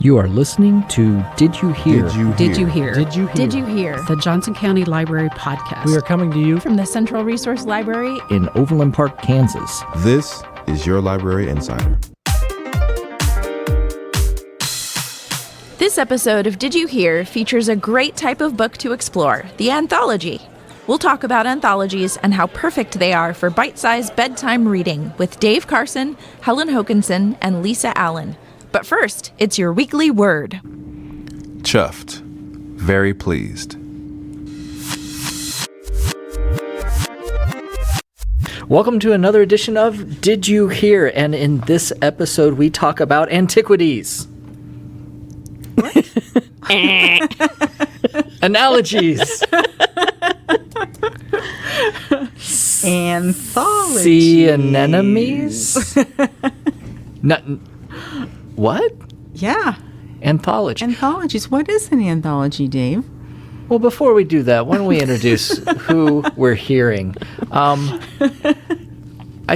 You are listening to Did You Hear? Did You Hear? The Johnson County Library Podcast. We are coming to you from the Central Resource Library in Overland Park, Kansas. This is your Library Insider. This episode of Did You Hear features a great type of book to explore, the anthology. We'll talk about anthologies and how perfect they are for bite-sized bedtime reading with Dave Carson, Helen Hokinson, and Lisa Allen. But first, it's your weekly word. Chuffed. Very pleased. Welcome to another edition of Did You Hear? And in this episode, we talk about antiquities. Analogies. Anthology. Sea anemones. What? Yeah. Anthology. Anthologies. What is an anthology, Dave? Well, before we do that, why don't we introduce who we're hearing? I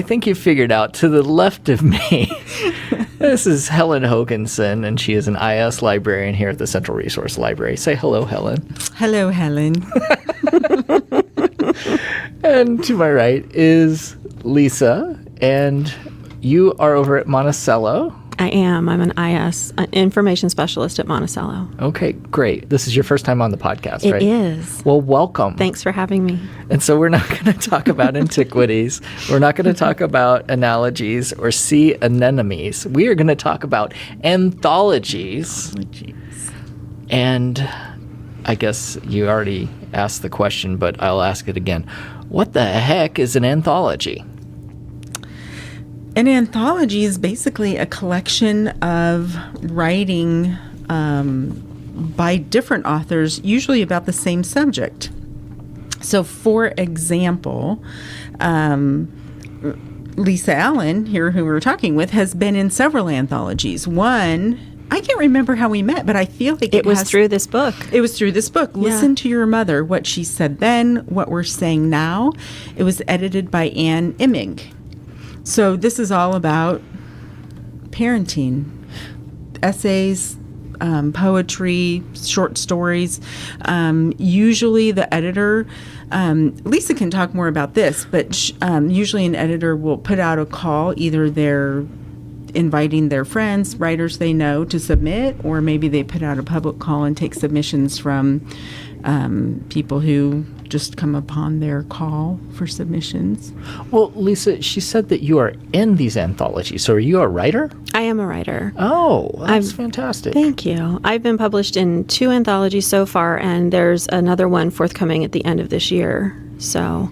think you figured out to the left of me. This is Helen Hokinson, and she is an IS librarian here at the Central Resource Library. Say hello, Helen. Hello, Helen. And to my right is Lisa, and you are over at Monticello. I am. I'm an IS, an information specialist at Monticello. Okay, great. This is your first time on the podcast, right? It is. Well, welcome. Thanks for having me. And so we're not going to talk about antiquities. We're not going to talk about analogies or sea anemones. We are going to talk about anthologies. And I guess you already asked the question, but I'll ask it again. What the heck is an anthology? An anthology is basically a collection of writing by different authors, usually about the same subject. So, for example, Lisa Allen, here who we're talking with, has been in several anthologies. One, I can't remember how we met, but I feel like it was through this book. It was through this book. Yeah. Listen to Your Mother, What She Said Then, What We're Saying Now. It was edited by Anne Imming. So this is all about parenting, essays, poetry, short stories. Usually the editor, Lisa can talk more about this, but usually an editor will put out a call. Either they're inviting their friends, writers they know, to submit, or maybe they put out a public call and take submissions from people who just come upon their call for submissions. Well, Lisa, she said that you are in these anthologies. So are you a writer? I am a writer. Oh, that's fantastic. Thank you. I've been published in 2 anthologies so far, and there's another one forthcoming at the end of this year. So,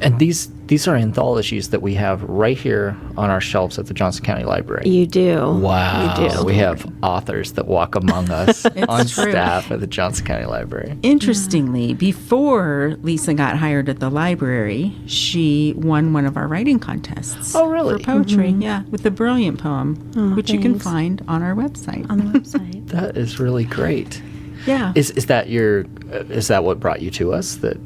and these are anthologies that we have right here on our shelves at the Johnson County Library. You do. Wow. You do. We have authors that walk among us on true. staff at the Johnson County Library. Interestingly, before Lisa got hired at the library, she won one of our writing contests. Oh, really? For poetry, yeah, with a brilliant poem, which you can thanks. find on our website. On the website. That is really great. Yeah. Is that what brought you to us? That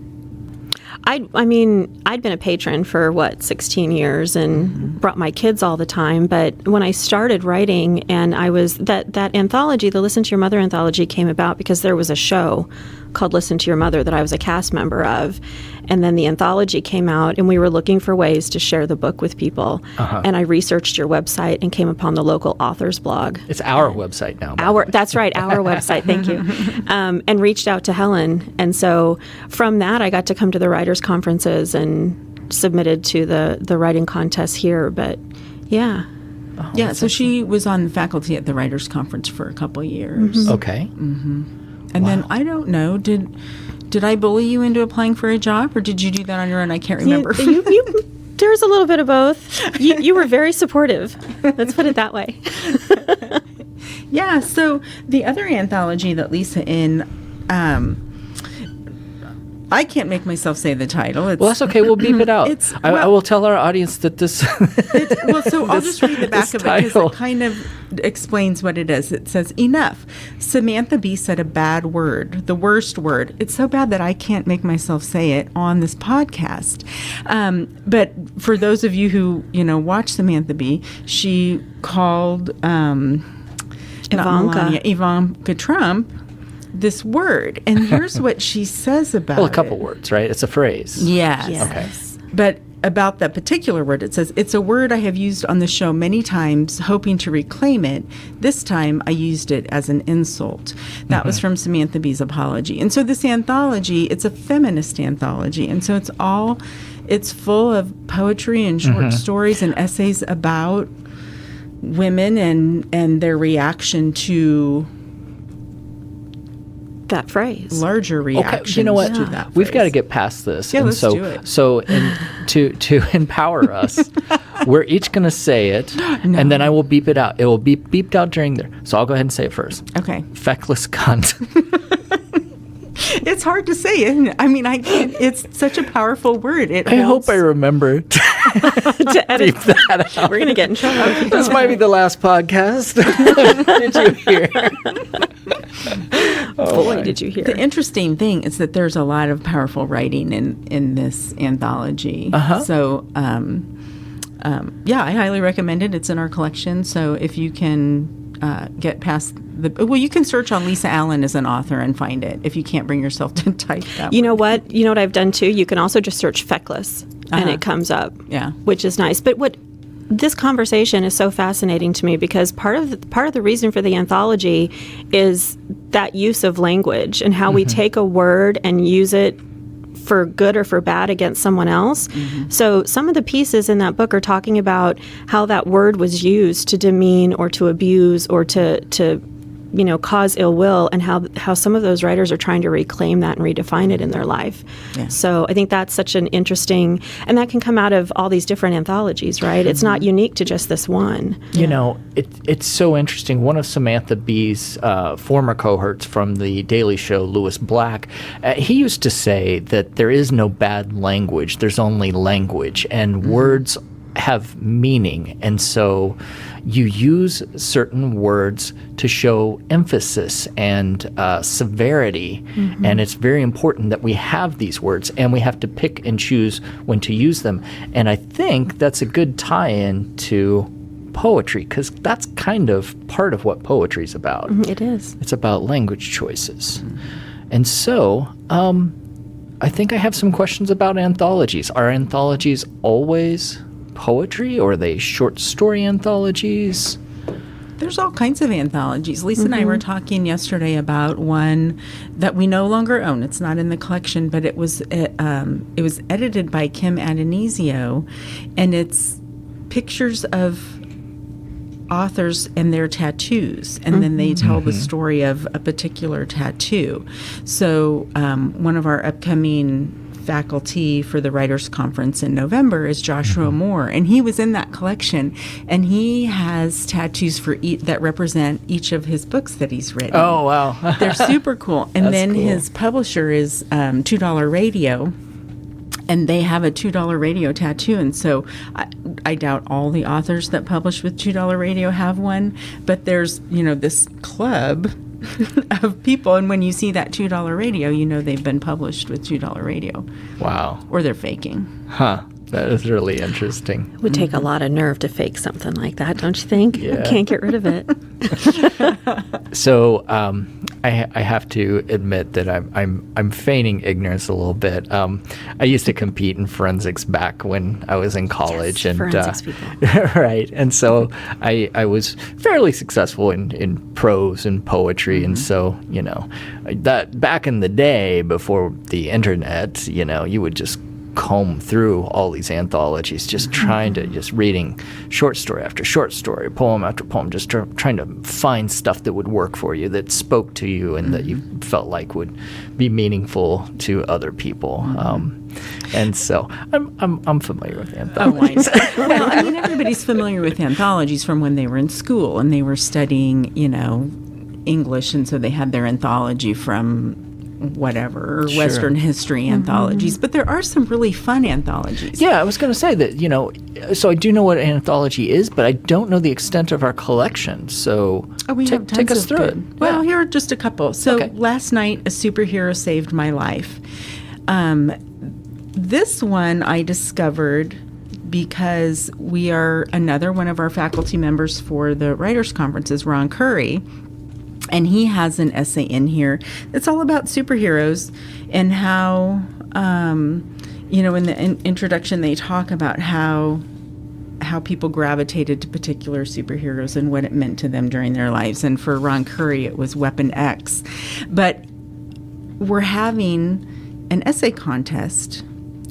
I mean, I'd been a patron for, 16 years and brought my kids all the time. But when I started writing, and I was, that anthology, the Listen to Your Mother anthology, came about because there was a show called Listen to Your Mother that I was a cast member of. And then the anthology came out, and we were looking for ways to share the book with people. Uh-huh. And I researched your website and came upon the local authors blog. it's our website now. That's right, our website. Thank you. And reached out to Helen. And so from that, I got to come to the writers' conferences and submitted to the writing contest here. But yeah. Oh, yeah, so she was on the faculty at the writers' conference for a couple of years. Mm-hmm. Okay. Mm-hmm. And then, I don't know, did I bully you into applying for a job, or did you do that on your own? I can't remember. There's a little bit of both. You were very supportive. Let's put it that way. Yeah, so the other anthology that Lisa I can't make myself say the title. Well, that's okay. We'll beep it out. I will tell our audience that this... I'll just read the back of it because it kind of explains what it is. It says, enough. Samantha B. said a bad word, the worst word. It's so bad that I can't make myself say it on this podcast. But for those of you who, watch Samantha B., she called... Ivanka Trump this word. And here's what she says about it. Well, a couple words, right? It's a phrase. Yes. Okay. But about that particular word, it says, "It's a word I have used on the show many times, hoping to reclaim it. This time I used it as an insult." That was from Samantha Bee's apology. And so this anthology, it's a feminist anthology. And so it's full of poetry and short stories and essays about women and their reaction to that phrase. Larger reactions. Okay, you know what? To that We've got to phrase. get past this. Yeah, and let's so, do it. So, to empower us, we're each going to say it, and then I will beep it out. It will be beeped out during there. So I'll go ahead and say it first. Okay. Feckless cunt. It's hard to say, isn't it? I mean, I can't. It's such a powerful word. I hope I remember To edit. beep that out. We're going to get in trouble. This might be the last podcast. Did you hear? Boy, did you hear. The interesting thing is that there's a lot of powerful writing in this anthology. So, yeah, I highly recommend it. It's in our collection. So if you can get past you can search on Lisa Allen as an author and find it if you can't bring yourself to type that. You know what? You know what I've done too? You can also just search feckless and it comes up. Yeah. Which is nice. But what this conversation is so fascinating to me because part of the reason for the anthology is that use of language and how we take a word and use it for good or for bad against someone else. So some of the pieces in that book are talking about how that word was used to demean or to abuse or to cause ill will, and how some of those writers are trying to reclaim that and redefine it in their life. Yeah. So I think that's such an interesting, and that can come out of all these different anthologies, right? It's not unique to just this one. You know, it's so interesting. One of Samantha Bee's former cohorts from The Daily Show, Louis Black, he used to say that there is no bad language, there's only language, and words have meaning, and so you use certain words to show emphasis and severity, and it's very important that we have these words, and we have to pick and choose when to use them. And I think that's a good tie-in to poetry, because that's kind of part of what poetry is about. It is. It's about language choices. And so I think I have some questions about anthologies. Are anthologies always poetry, or are they short story anthologies? There's all kinds of anthologies. Lisa and I were talking yesterday about one that we no longer own. It's not in the collection, but it was edited by Kim Adonisio, and it's pictures of authors and their tattoos, and then they tell the story of a particular tattoo. So one of our upcoming faculty for the Writers' Conference in November is Joshua Moore, and he was in that collection, and he has tattoos for that represent each of his books that he's written. Oh, wow. They're super cool. And That's then cool. his publisher is $2 Radio, and they have a $2 Radio tattoo. And so I doubt all the authors that publish with $2 Radio have one, but there's, this club of people, and when you see that $2 Radio, they've been published with $2 Radio. Wow. Or they're faking. Huh. That is really interesting. It would take a lot of nerve to fake something like that, don't you think? Yeah. Can't get rid of it. So I have to admit that I'm feigning ignorance a little bit. I used to compete in forensics back when I was in college, and forensics people. right. And so I was fairly successful in prose and poetry, and so that back in the day before the internet, you would just comb through all these anthologies, just reading short story after short story, poem after poem, just trying to find stuff that would work for you, that spoke to you, and that you felt like would be meaningful to other people. And so I'm familiar with anthologies. Well, everybody's familiar with anthologies from when they were in school and they were studying, English, and so they had their anthology from whatever, Western history anthologies. But there are some really fun anthologies. Yeah, I was going to say that, so I do know what an anthology is, but I don't know the extent of our collection. So take us through it. Well, here are just a couple. So Last Night, A Superhero Saved My Life. This one I discovered because we are another one of our faculty members for the Writers' Conferences, Ron Curry. And he has an essay in here that's all about superheroes and how, in the introduction they talk about how people gravitated to particular superheroes and what it meant to them during their lives. And for Ron Curry, it was Weapon X. But we're having an essay contest,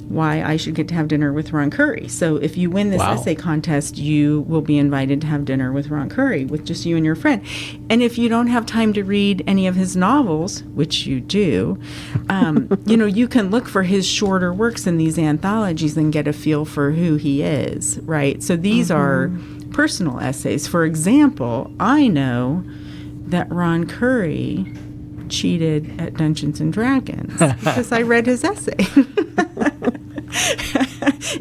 why I should get to have dinner with Ron Curry. So if you win this essay contest, you will be invited to have dinner with Ron Curry, with just you and your friend. And if you don't have time to read any of his novels, which you do, you can look for his shorter works in these anthologies and get a feel for who he is, right? So these are personal essays. For example, I know that Ron Curry cheated at Dungeons and Dragons because I read his essay.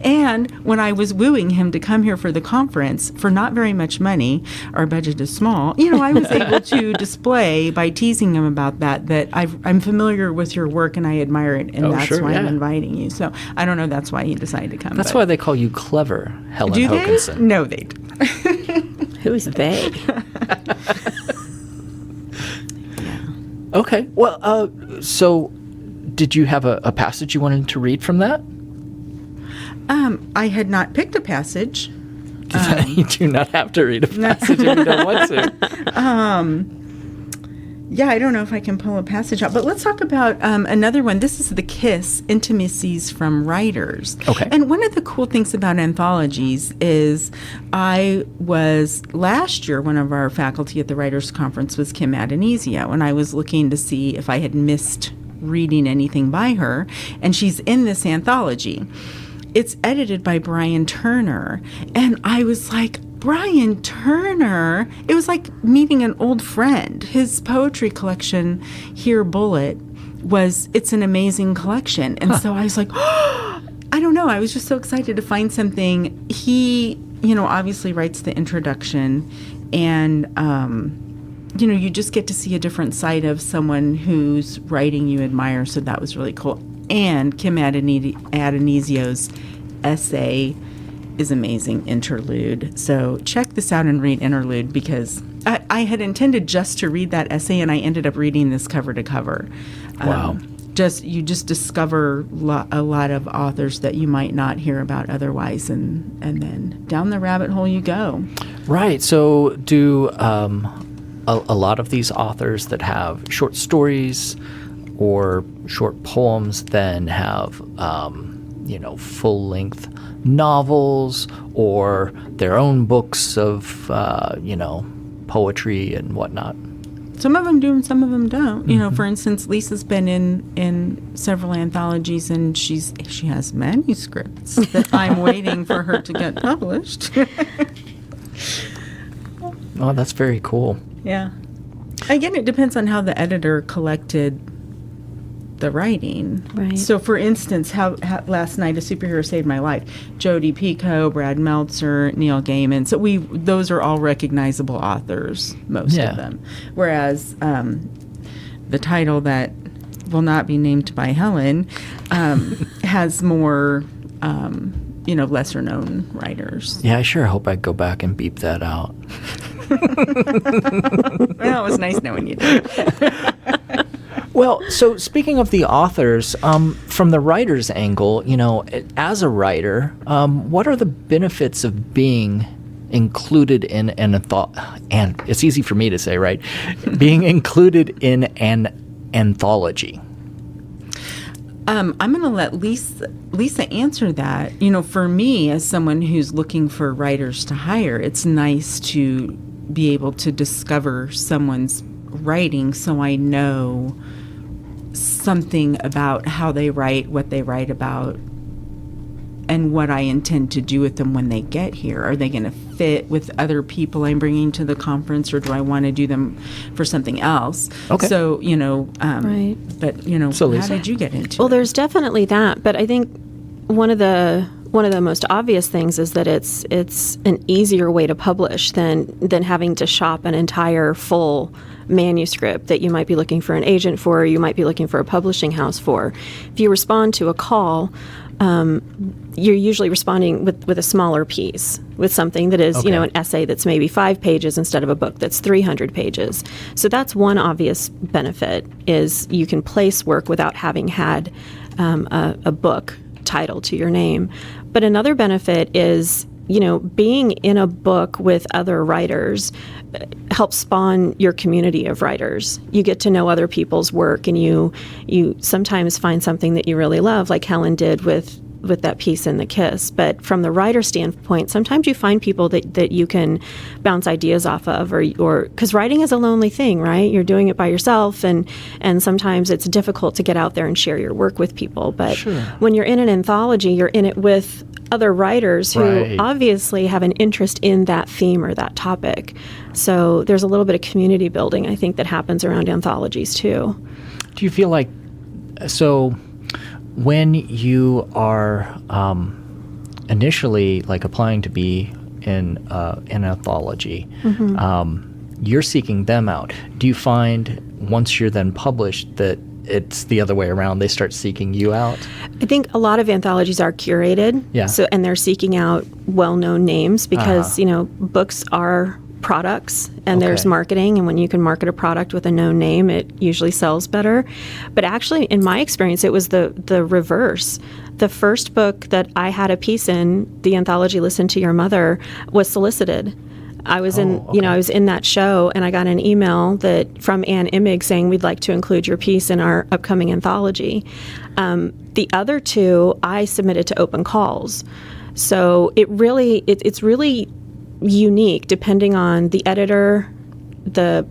And when I was wooing him to come here for the conference for not very much money, our budget is small, I was able to display by teasing him about that I'm familiar with your work and I admire it, and that's why I'm inviting you. So I don't know, that's why he decided to come. That's why they call you clever, Helen Hokinson. They? No, they don't. Who's they? Okay. Well, so did you have a passage you wanted to read from that? I had not picked a passage. You do not have to read a passage if you don't want to. Yeah, I don't know if I can pull a passage out, but let's talk about another one. This is The Kiss, Intimacies from Writers. Okay. And one of the cool things about anthologies is last year, one of our faculty at the Writers' Conference was Kim Adonisio, and I was looking to see if I had missed reading anything by her, and she's in this anthology. It's edited by Brian Turner, and I was like, Brian Turner? It was like meeting an old friend. His poetry collection, Here Bullet, it's an amazing collection. And so I was like, I don't know. I was just so excited to find something. He, obviously writes the introduction, and, you just get to see a different side of someone whose writing you admire. So that was really cool. And Kim Adonisio's essay is amazing, Interlude. So check this out and read Interlude, because I had intended just to read that essay, and I ended up reading this cover to cover. Wow. You just discover a lot of authors that you might not hear about otherwise, and then down the rabbit hole you go. Right. So do a lot of these authors that have short stories or short poems then have, full-length novels or their own books of, poetry and whatnot? Some of them do and some of them don't. For instance, Lisa's been in several anthologies, and she has manuscripts that I'm waiting for her to get published. Oh, that's very cool. Yeah. Again, it depends on how the editor collected the writing. Right. So, for instance, how Last Night a Superhero Saved My Life, Jodi Picoult, Brad Meltzer, Neil Gaiman. So those are all recognizable authors, most of them. Whereas the title that will not be named by Helen has more, lesser known writers. Yeah, I sure hope I go back and beep that out. Well, it was nice knowing you did. Well, so speaking of the authors, from the writer's angle, as a writer, what are the benefits of being included in an and it's easy for me to say, right? Being included in an anthology. I'm going to let Lisa answer that. For me, as someone who's looking for writers to hire, it's nice to be able to discover someone's writing so I know something about how they write, what they write about, and what I intend to do with them when they get here. Are they going to fit with other people I'm bringing to the conference, or do I want to do them for something else? Okay. So, Right. But, So, how Lisa? did you get into Well, it? there's definitely that, but I think one of the one of the most obvious things is that it's an easier way to publish than having to shop an entire full manuscript that you might be looking for an agent for, or you might be looking for a publishing house for. If you respond to a call, you're usually responding with a smaller piece, with something that is, an essay that's maybe 5 pages instead of a book that's 300 pages. So that's one obvious benefit, is you can place work without having had a book title to your name. But another benefit is, being in a book with other writers helps spawn your community of writers. You get to know other people's work, and you sometimes find something that you really love, like Helen did with that piece in The Kiss. But from the writer standpoint, sometimes you find people that you can bounce ideas off of, or because writing is a lonely thing, right? You're doing it by yourself, and sometimes it's difficult to get out there and share your work with people. But when you're in an anthology, you're in it with other writers who obviously have an interest in that theme or that topic. So there's a little bit of community building, I think, that happens around anthologies too. Do you feel like, so when you are initially like applying to be in an anthology, you're seeking them out. Do you find once you're then published that it's the other way around? They start seeking you out? I think a lot of anthologies are curated. Yeah. So, and they're seeking out well-known names because, books are products, and there's marketing, and when you can market a product with a known name, it usually sells better. But actually, in my experience, it was the reverse. The first book that I had a piece in, the anthology Listen to Your Mother, was solicited. I was I was in that show, and I got an email from Ann Immig saying, we'd like to include your piece in our upcoming anthology. The other two, I submitted to open calls. So it's really unique depending on the editor,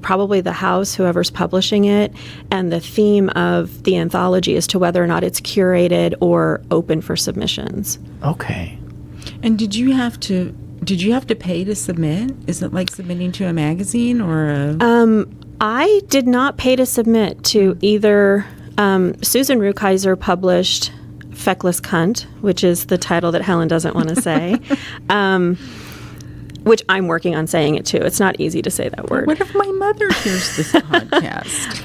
probably the house, whoever's publishing it, and the theme of the anthology as to whether or not it's curated or open for submissions. Okay. And did you have to pay to submit? Is it like submitting to a magazine or a... I did not pay to submit to either. Susan Rukeyser published Feckless Cunt, which is the title that Helen doesn't want to say, which I'm working on saying it too. It's not easy to say that word. What if my mother hears this podcast?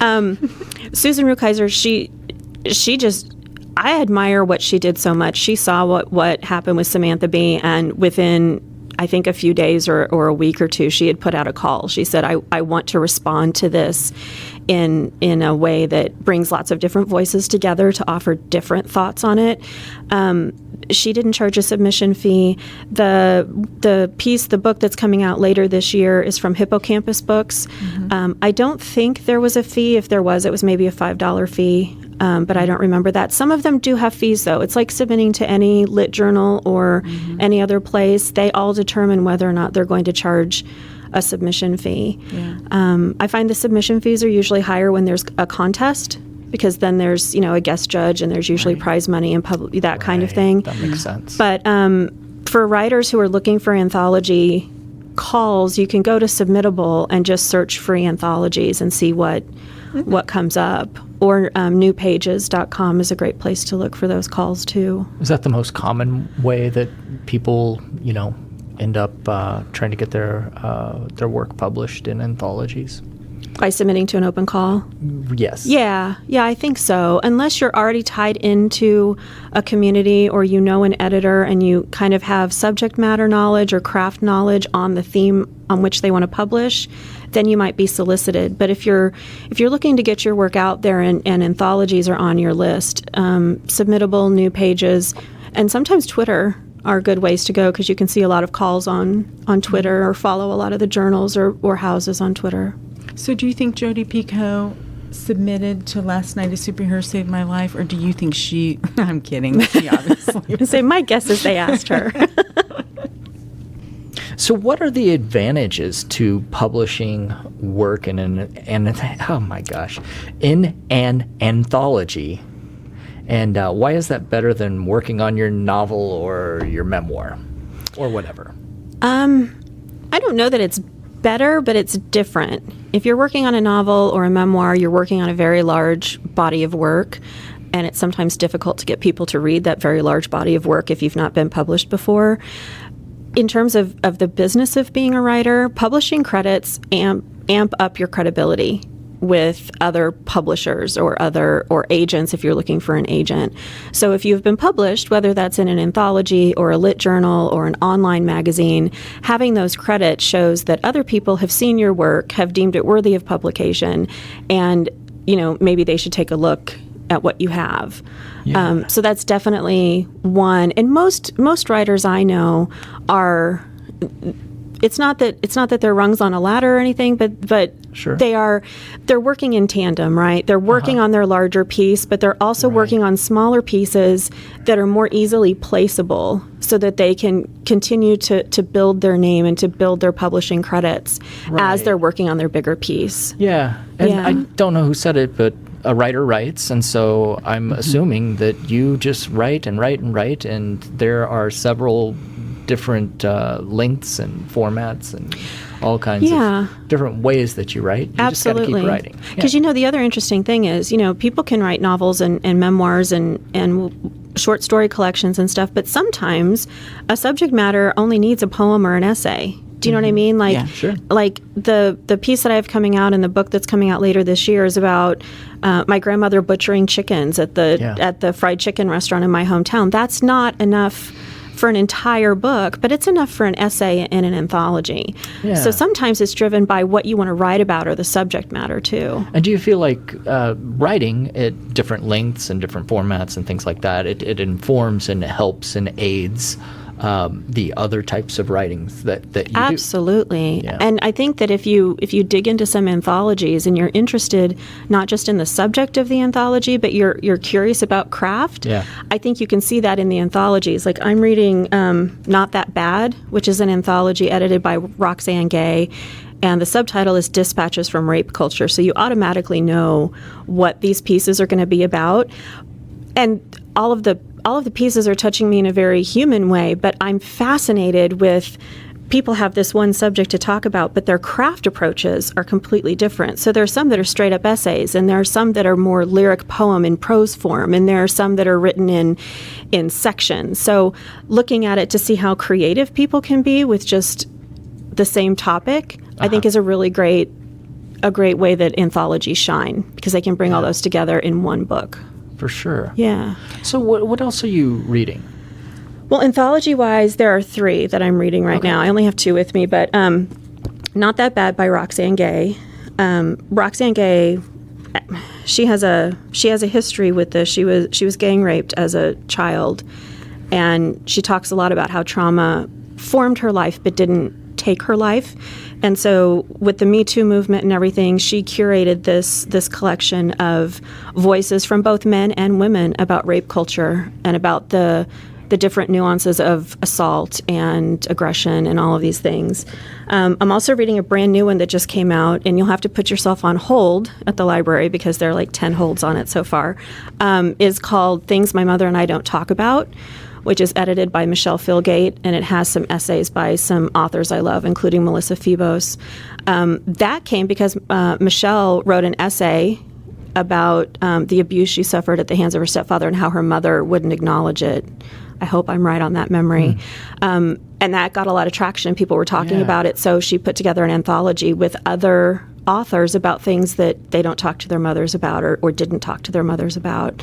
Susan Rukeyser, she just... I admire what she did so much. She saw what happened with Samantha Bee, and within, I think, a few days or a week or two, she had put out a call. She said, I want to respond to this in a way that brings lots of different voices together to offer different thoughts on it. She didn't charge a submission fee. The book that's coming out later this year is from Hippocampus Books. I don't think there was a fee. If there was, it was maybe a $5 fee. But I don't remember that. Some of them do have fees, though. It's like submitting to any lit journal or any other place. They all determine whether or not they're going to charge a submission fee. Yeah. I find the submission fees are usually higher when there's a contest, because then there's a guest judge, and there's usually prize money and that kind of thing. That makes sense. But for writers who are looking for anthology calls, you can go to Submittable and just search free anthologies and see what comes up. Or newpages.com is a great place to look for those calls too. Is that the most common way that people, end up trying to get their work published in anthologies? By submitting to an open call? Yes. Yeah, I think so. Unless you're already tied into a community, or an editor, and you kind of have subject matter knowledge or craft knowledge on the theme on which they want to publish, then you might be solicited. But if you're looking to get your work out there and anthologies are on your list, Submittable, New Pages, and sometimes Twitter are good ways to go, because you can see a lot of calls on Twitter, or follow a lot of the journals or houses on Twitter. So do you think Jodi Picoult submitted to Last Night a Superhero Saved My Life, or do you think she... I'm kidding. She obviously... Say, my guess is they asked her. So what are the advantages to publishing work in an anthology? And why is that better than working on your novel or your memoir or whatever? I don't know that it's better, but it's different. If you're working on a novel or a memoir, you're working on a very large body of work. and it's sometimes difficult to get people to read that very large body of work if you've not been published before. In terms of the business of being a writer, publishing credits amp up your credibility with other publishers or agents if you're looking for an agent. So if you've been published, whether that's in an anthology or a lit journal or an online magazine, having those credits shows that other people have seen your work, have deemed it worthy of publication, and maybe they should take a look at what you have. Yeah. So that's definitely one. And most writers I know are. It's not that they're rungs on a ladder or anything, but sure. They're working in tandem, right? They're working on their larger piece, but they're also working on smaller pieces that are more easily placeable so that they can continue to build their name and to build their publishing credits as they're working on their bigger piece. Yeah. And I don't know who said it, but a writer writes, and so I'm assuming that you just write and write and write, and there are several different lengths and formats and all kinds of different ways that you write. You Absolutely. Just got to keep writing. Because the other interesting thing is, people can write novels and memoirs and short story collections and stuff, but sometimes a subject matter only needs a poem or an essay. Do you know what I mean? Like, sure. Like the piece that I have coming out and the book that's coming out later this year is about my grandmother butchering chickens at the fried chicken restaurant in my hometown. That's not enough for an entire book, but it's enough for an essay in an anthology. Yeah. So sometimes it's driven by what you want to write about or the subject matter too. And do you feel like writing at different lengths and different formats and things like that, it informs and helps and aids the other types of writings that you do? Absolutely. Yeah. And I think that if you dig into some anthologies and you're interested not just in the subject of the anthology, but you're curious about craft, I think you can see that in the anthologies. Like I'm reading Not That Bad, which is an anthology edited by Roxane Gay, and the subtitle is Dispatches from Rape Culture. So you automatically know what these pieces are going to be about. And all of the pieces are touching me in a very human way, but I'm fascinated with people have this one subject to talk about, but their craft approaches are completely different. So there are some that are straight up essays, and there are some that are more lyric poem in prose form, and there are some that are written in sections. So looking at it to see how creative people can be with just the same topic, I think is a great way that anthologies shine, because they can bring all those together in one book. For sure. Yeah. So what else are you reading? Well, anthology-wise, there are 3 that I'm reading right now. I only have 2 with me, but Not That Bad by Roxane Gay. Roxane Gay, she has a history with this. She was gang raped as a child, and she talks a lot about how trauma formed her life but didn't take her life. And so with the Me Too movement and everything, she curated this collection of voices from both men and women about rape culture and about the different nuances of assault and aggression and all of these things. I'm also reading a brand new one that just came out, and you'll have to put yourself on hold at the library because there are like 10 holds on it so far. Is called Things My Mother and I Don't Talk About, which is edited by Michelle Philgate, and it has some essays by some authors I love, including Melissa Febos. That came because Michelle wrote an essay about the abuse she suffered at the hands of her stepfather and how her mother wouldn't acknowledge it. I hope I'm right on that memory. And that got a lot of traction. People were talking about it, so she put together an anthology with other authors about things that they don't talk to their mothers about or didn't talk to their mothers about.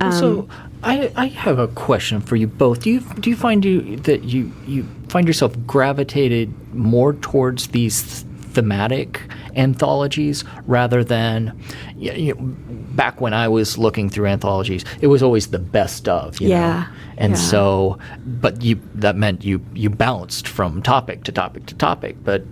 So I have a question for you both. Do you find that you find yourself gravitated more towards these thematic anthologies rather than back when I was looking through anthologies, it was always the best of, you know? And so, but that meant you bounced from topic to topic to topic, but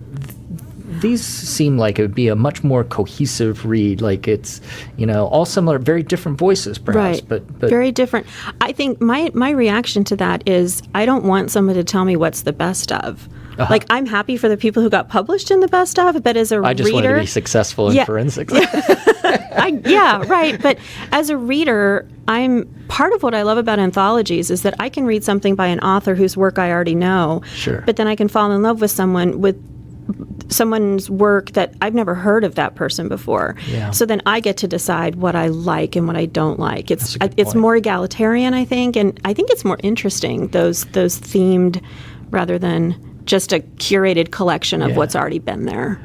these seem like it would be a much more cohesive read. Like it's, all similar, very different voices, perhaps, right. but very different. I think my reaction to that is I don't want someone to tell me what's the best of. Like I'm happy for the people who got published in the best of, but as a reader, I just wanted to be successful in forensics. Right. But as a reader, part of what I love about anthologies is that I can read something by an author whose work I already know. Sure. But then I can fall in love with someone with someone's work that I've never heard of that person before. Yeah. So then I get to decide what I like and what I don't like. That's a good It's point. more egalitarian, I think, and I think it's more interesting, those themed rather than just a curated collection of Yeah. what's already been there.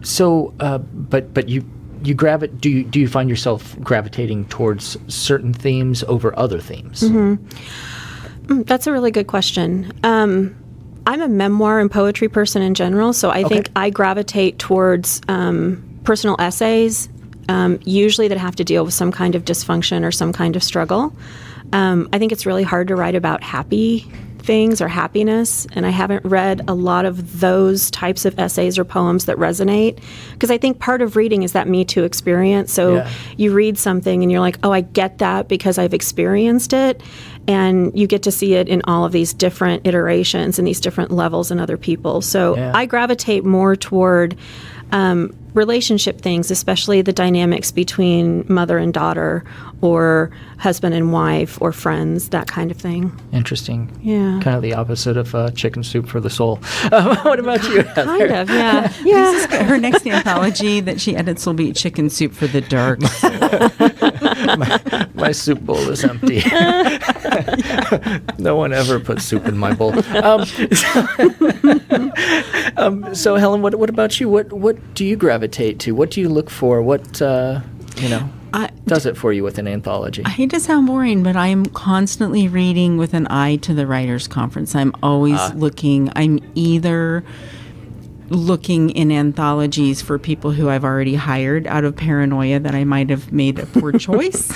So, but you do you find yourself gravitating towards certain themes over other themes? That's a really good question. I'm a memoir and poetry person in general, so I think I gravitate towards personal essays, usually that have to deal with some kind of dysfunction or some kind of struggle. I think it's really hard to write about happy things or happiness, and I haven't read a lot of those types of essays or poems that resonate, because I think part of reading is that Me Too experience. So you read something and you're like, oh, I get that because I've experienced it, and you get to see it in all of these different iterations and these different levels in other people. So I gravitate more toward relationship things, especially the dynamics between mother and daughter or husband and wife or friends, that kind of thing. Interesting. Yeah. Kind of the opposite of Chicken Soup for the Soul. What about you, Heather? Kind of, yeah. Yeah. Her next anthology that she edits will be Chicken Soup for the Dark. My soup bowl is empty. No one ever puts soup in my bowl. So Helen, what about you? What do you gravitate to? What do you look for? What does it for you with an anthology? I hate to sound boring, but I am constantly reading with an eye to the Writers' Conference. I'm always looking. I'm either looking in anthologies for people who I've already hired out of paranoia that I might have made a poor choice,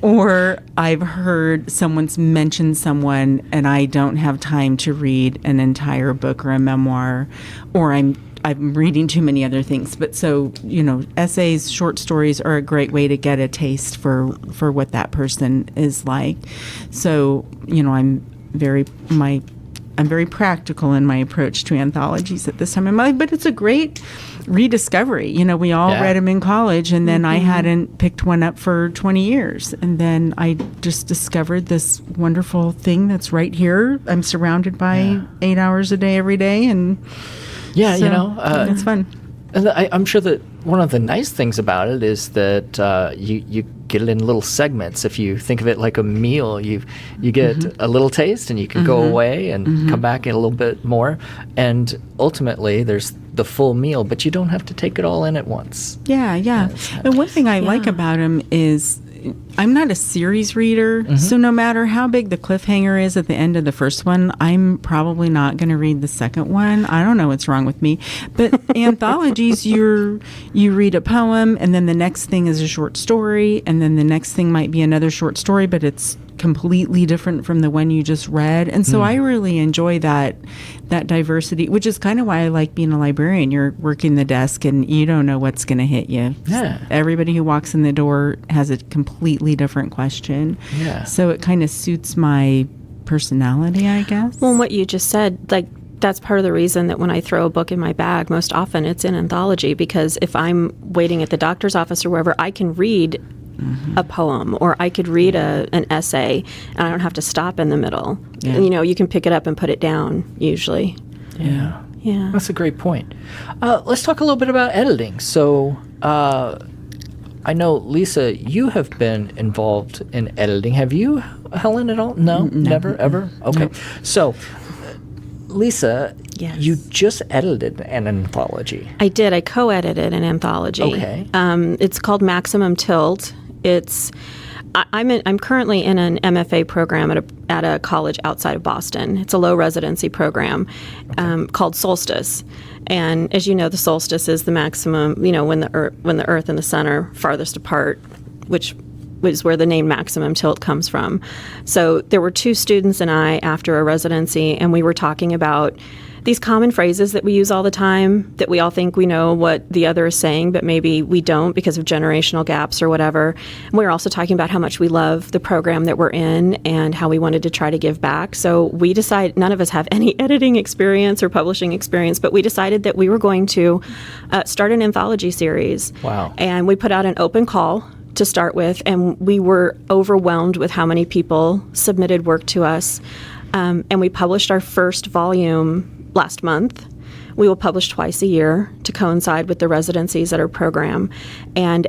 or I've heard someone's mentioned someone and I don't have time to read an entire book or a memoir, or I'm reading too many other things. But so, essays, short stories are a great way to get a taste for what that person is like. So, I'm very practical in my approach to anthologies at this time in my life, but it's a great rediscovery. We all read them in college, and then I hadn't picked one up for 20 years. And then I just discovered this wonderful thing that's right here. I'm surrounded by 8 hours a day, every day. And it's fun. And I'm sure that one of the nice things about it is that you get it in little segments. If you think of it like a meal, you get a little taste, and you can go away and come back in a little bit more. And ultimately, there's the full meal, but you don't have to take it all in at once. Yeah. And one thing I like about him is I'm not a series reader, so no matter how big the cliffhanger is at the end of the first one, I'm probably not going to read the second one. I don't know what's wrong with me. But anthologies, you read a poem, and then the next thing is a short story, and then the next thing might be another short story, but it's completely different from the one you just read. And so I really enjoy that diversity, which is kind of why I like being a librarian. You're working the desk and you don't know what's going to hit you. Yeah. Everybody who walks in the door has a completely different question. Yeah. So it kind of suits my personality, I guess. Well, what you just said, that's part of the reason that when I throw a book in my bag, most often it's an anthology, because if I'm waiting at the doctor's office or wherever, I can read a poem, or I could read an essay, and I don't have to stop in the middle. Yeah. And, you can pick it up and put it down usually. Yeah. Yeah. That's a great point. Let's talk a little bit about editing. So I know, Lisa, you have been involved in editing. Have you, Helen, at all? No? Never? Ever? Okay. No. So, Lisa, Yes. you just edited an anthology. I did. I co-edited an anthology. Okay. It's called Maximum Tilt. I'm currently in an MFA program at a college outside of Boston. It's a low residency program called Solstice. And as you know, the solstice is the maximum, when the Earth and the sun are farthest apart, which is where the name Maximum Tilt comes from. So there were two students and I after a residency, and we were talking about these common phrases that we use all the time, that we all think we know what the other is saying, but maybe we don't because of generational gaps or whatever. And we were also talking about how much we love the program that we're in and how we wanted to try to give back. So we decided, none of us have any editing experience or publishing experience, but we decided that we were going to start an anthology series. Wow. And we put out an open call to start with, and we were overwhelmed with how many people submitted work to us. And we published our first volume last month, We will publish twice a year to coincide with the residencies at our program. And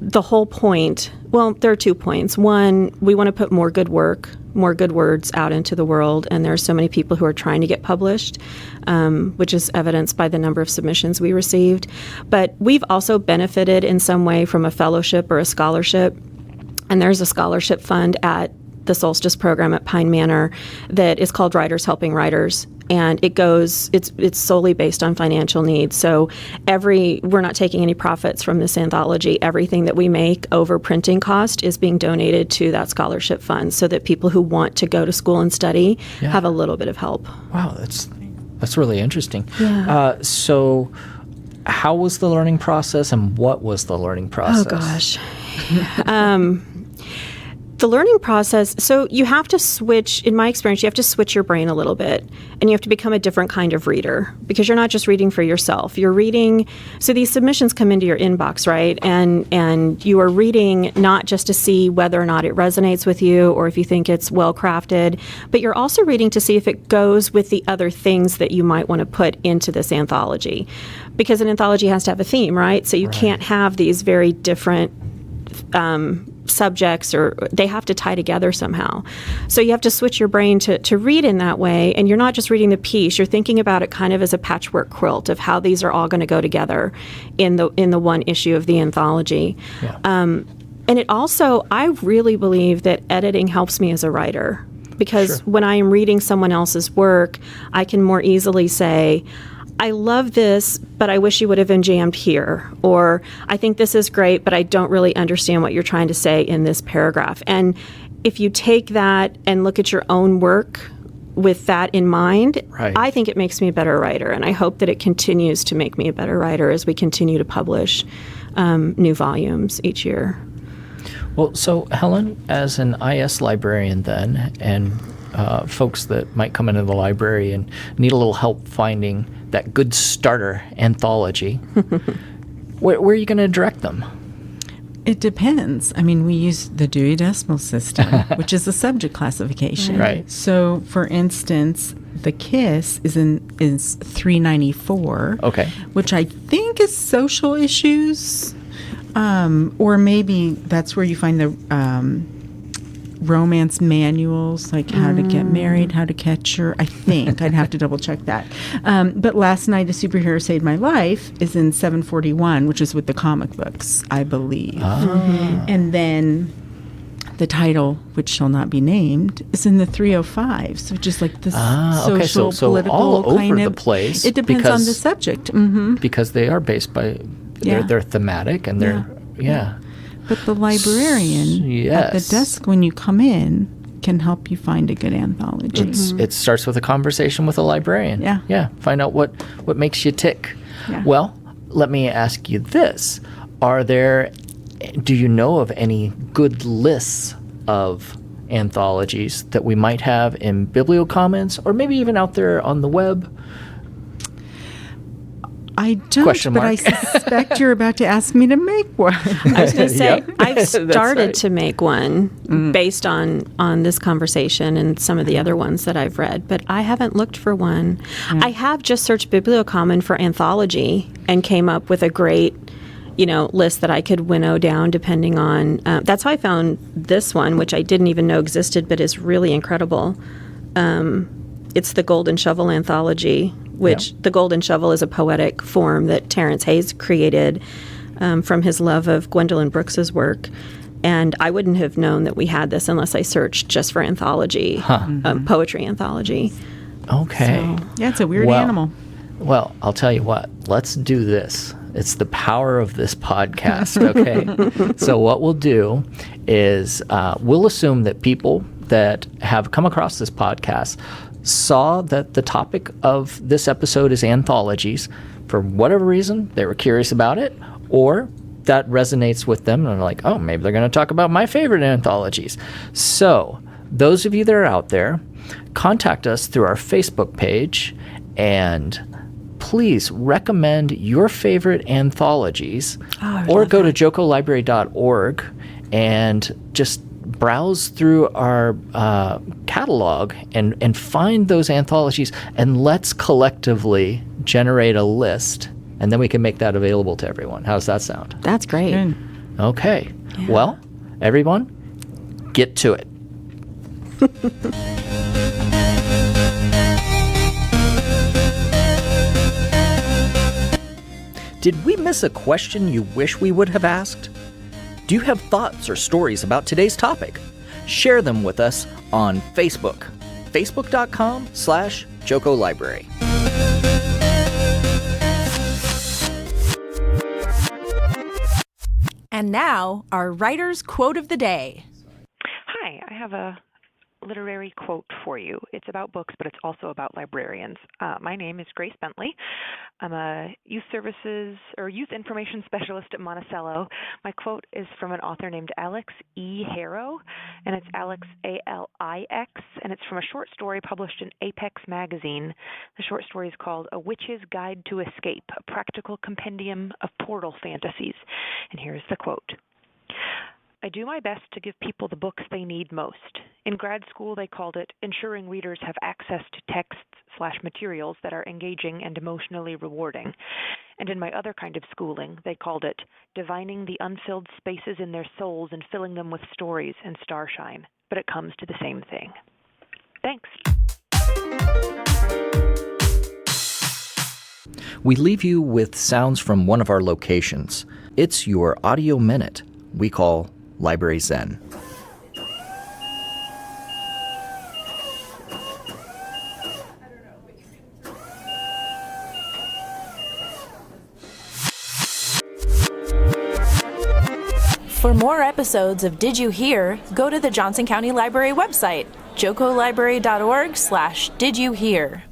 the whole point, well, there are 2 points. One, we want to put more good work, more good words out into the world. And there are so many people who are trying to get published, which is evidenced by the number of submissions we received. But we've also benefited in some way from a fellowship or a scholarship. And there's a scholarship fund at the Solstice program at Pine Manor that is called Writers Helping Writers. And it's solely based on financial needs. So we're not taking any profits from this anthology. Everything that we make over printing cost is being donated to that scholarship fund so that people who want to go to school and study have a little bit of help. Wow, that's really interesting. Yeah. So how was the learning process and what was the learning process? Oh, gosh. The learning process, so you have to switch, in my experience, you have to switch your brain a little bit, and you have to become a different kind of reader, because you're not just reading for yourself. You're reading, so these submissions come into your inbox, right? And you are reading not just to see whether or not it resonates with you or if you think it's well crafted, but you're also reading to see if it goes with the other things that you might want to put into this anthology. Because an anthology has to have a theme, right? So you can't have these very different subjects, or they have to tie together somehow. So you have to switch your brain to read in that way, and you're not just reading the piece, you're thinking about it kind of as a patchwork quilt of how these are all going to go together in the one issue of the anthology. Yeah. And it also, I really believe that editing helps me as a writer, because when I am reading someone else's work, I can more easily say, I love this, but I wish you would have been jammed here. Or I think this is great, but I don't really understand what you're trying to say in this paragraph. And if you take that and look at your own work with that in mind, I think it makes me a better writer. And I hope that it continues to make me a better writer as we continue to publish new volumes each year. Well, so Helen, as an IS librarian then, and folks that might come into the library and need a little help finding that good starter anthology, where are you going to direct them? It depends. I mean, we use the Dewey Decimal System, which is a subject classification. Right. So, for instance, the KISS is 394. Okay. Which I think is social issues, or maybe that's where you find the romance manuals, like how to get married, how to catch your, I think. I'd have to double check that. But Last Night a Superhero Saved My Life is in 741, which is with the comic books, I believe. And then the title, which shall not be named, is in the 305. So just like the social, so political all kind over of the place. It depends on the subject. Because they are based by, they're thematic and they're, But the librarian at the desk when you come in can help you find a good anthology. It starts with a conversation with a librarian. Yeah. Find out what makes you tick. Yeah. Well, let me ask you this. Do you know of any good lists of anthologies that we might have in BiblioCommons or maybe even out there on the web? I don't, but I suspect you're about to ask me to make one. I was going to say, I've started to make one based on this conversation and some of the other ones that I've read, but I haven't looked for one. I have just searched BiblioCommon for anthology and came up with a great list that I could winnow down depending on, that's how I found this one, which I didn't even know existed, but is really incredible. It's the Golden Shovel Anthology, which the Golden Shovel is a poetic form that Terrence Hayes created from his love of Gwendolyn Brooks's work. And I wouldn't have known that we had this unless I searched just for anthology, poetry anthology. Okay. So, it's a weird animal. Well, I'll tell you what. Let's do this. It's the power of this podcast, okay? So what we'll do is we'll assume that people that have come across this podcast saw that the topic of this episode is anthologies. For whatever reason, they were curious about it, or that resonates with them, and they're like, oh, maybe they're going to talk about my favorite anthologies. So those of you that are out there, contact us through our Facebook page, and please recommend your favorite anthologies, or go to jocolibrary.org and just browse through our catalog and find those anthologies, and let's collectively generate a list, and then we can make that available to everyone. How does that sound? That's great. Good. Okay. Well, everyone, get to it. Did we miss a question you wish we would have asked? Do you have thoughts or stories about today's topic? Share them with us on Facebook, facebook.com/Joko Library. And now, our writer's quote of the day. Hi, I have a literary quote for you. It's about books, but it's also about librarians. My name is Grace Bentley. I'm a youth services or youth information specialist at Monticello. My quote is from an author named Alex E. Harrow, and it's Alex A-L-I-X, and it's from a short story published in Apex magazine. The short story is called A Witch's Guide to Escape, a practical compendium of portal fantasies. And here's the quote. I do my best to give people the books they need most. In grad school, they called it ensuring readers have access to texts/materials that are engaging and emotionally rewarding. And in my other kind of schooling, they called it divining the unfilled spaces in their souls and filling them with stories and starshine. But it comes to the same thing. Thanks. We leave you with sounds from one of our locations. It's your audio minute we call Library Zen. For more episodes of Did You Hear, go to the Johnson County Library website, jocolibrary.org/didyouhear.